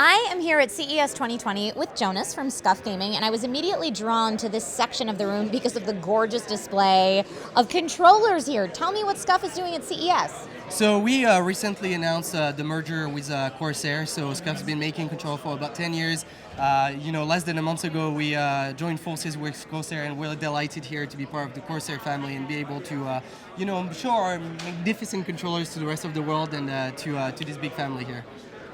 I am here at CES 2020 with Jonas from SCUF Gaming, and I was immediately drawn to this section of the room because of the gorgeous display of controllers here. Tell me what SCUF is doing at CES. So we recently announced the merger with Corsair. So SCUF's been making control for about 10 years. Less than a month ago, we joined forces with Corsair, and we're delighted here to be part of the Corsair family and be able to, show our magnificent controllers to the rest of the world and to this big family here.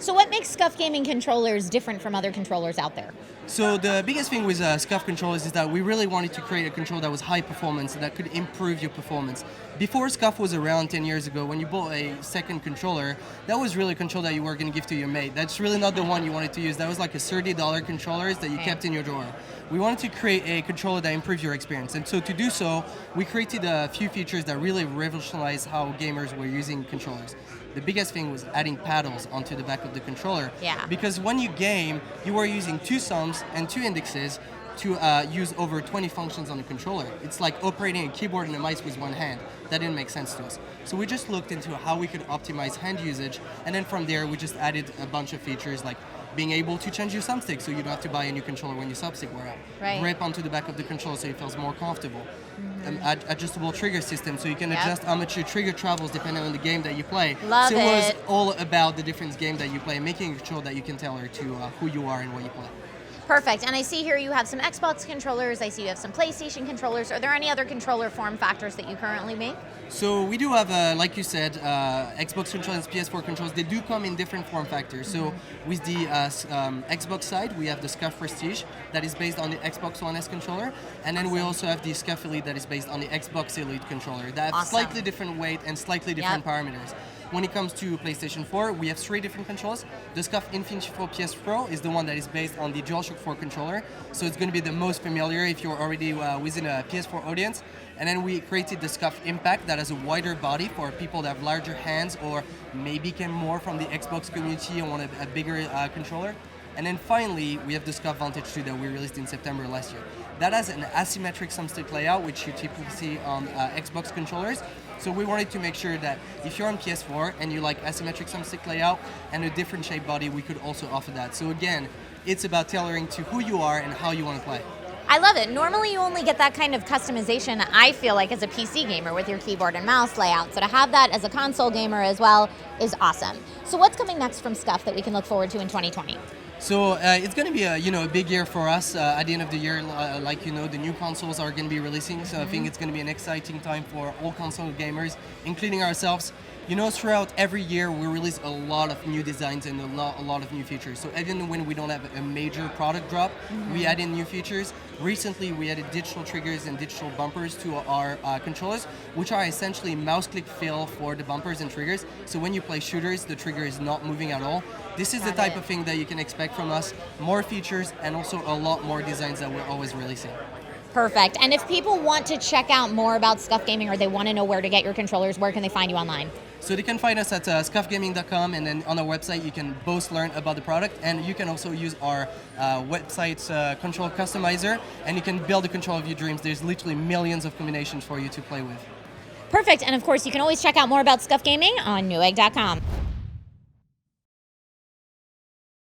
So what makes SCUF Gaming controllers different from other controllers out there? So the biggest thing with SCUF controllers is that we really wanted to create a controller that was high performance and that could improve your performance. Before SCUF was around 10 years ago, when you bought a second controller, that was really a controller that you were going to give to your mate. That's really not the one you wanted to use. That was like a $30 controller that you kept in your drawer. We wanted to create a controller that improves your experience. And so to do so, we created a few features that really revolutionized how gamers were using controllers. The biggest thing was adding paddles onto the back of the controller. Yeah. Because when you game, you are using two thumbs and two indexes to use over 20 functions on the controller. It's like operating a keyboard and a mouse with one hand. That didn't make sense to us. So we just looked into how we could optimize hand usage, and then from there we just added a bunch of features like being able to change your thumbstick so you don't have to buy a new controller when your thumbstick wear out. Right. Grip onto the back of the controller so it feels more comfortable. Adjustable trigger system so you can adjust how much your trigger travels depending on the game that you play. Love so it was it. all about the different game that you play, making sure that you can tailor to who you are and what you play. Perfect. And I see here you have some Xbox controllers. I see you have some PlayStation controllers. Are there any other controller form factors that you currently make? So we do have, like you said, Xbox controllers, PS4 controllers. They do come in different form factors. So with the Xbox side, we have the SCUF Prestige that is based on the Xbox One S controller. And then we also have the SCUF Elite that is based on the Xbox Elite controller. That have slightly different weight and slightly different parameters. When it comes to PlayStation 4, we have 3 different controls. The SCUF Infinity 4 PS Pro is the one that is based on the DualShock 4 controller. So it's going to be the most familiar if you're already within a PS4 audience. And then we created the SCUF Impact that has a wider body for people that have larger hands or maybe came more from the Xbox community and want a bigger controller. And then finally, we have the SCUF Vantage 2 that we released in September last year. That has an asymmetric thumbstick layout, which you typically see on Xbox controllers. So we wanted to make sure that if you're on PS4 and you like asymmetric thumbstick layout and a different shaped body, we could also offer that. So again, it's about tailoring to who you are and how you want to play. I love it. Normally you only get that kind of customization, I feel like, as a PC gamer with your keyboard and mouse layout. So to have that as a console gamer as well is awesome. So what's coming next from SCUF that we can look forward to in 2020? So it's going to be a big year for us. At the end of the year, the new consoles are going to be releasing. So I think it's going to be an exciting time for all console gamers, including ourselves. Throughout every year we release a lot of new designs and a lot of new features. So even when we don't have a major product drop, we add in new features. Recently we added digital triggers and digital bumpers to our controllers, which are essentially mouse click feel for the bumpers and triggers. So when you play shooters, the trigger is not moving at all. This is the type of thing that you can expect from us. More features and also a lot more designs that we're always releasing. Perfect. And if people want to check out more about SCUF Gaming or they want to know where to get your controllers, where can they find you online? So they can find us at scufgaming.com, and then on our website you can both learn about the product, and you can also use our website's control customizer, and you can build the control of your dreams. There's literally millions of combinations for you to play with. Perfect. And of course, you can always check out more about SCUF Gaming on Newegg.com.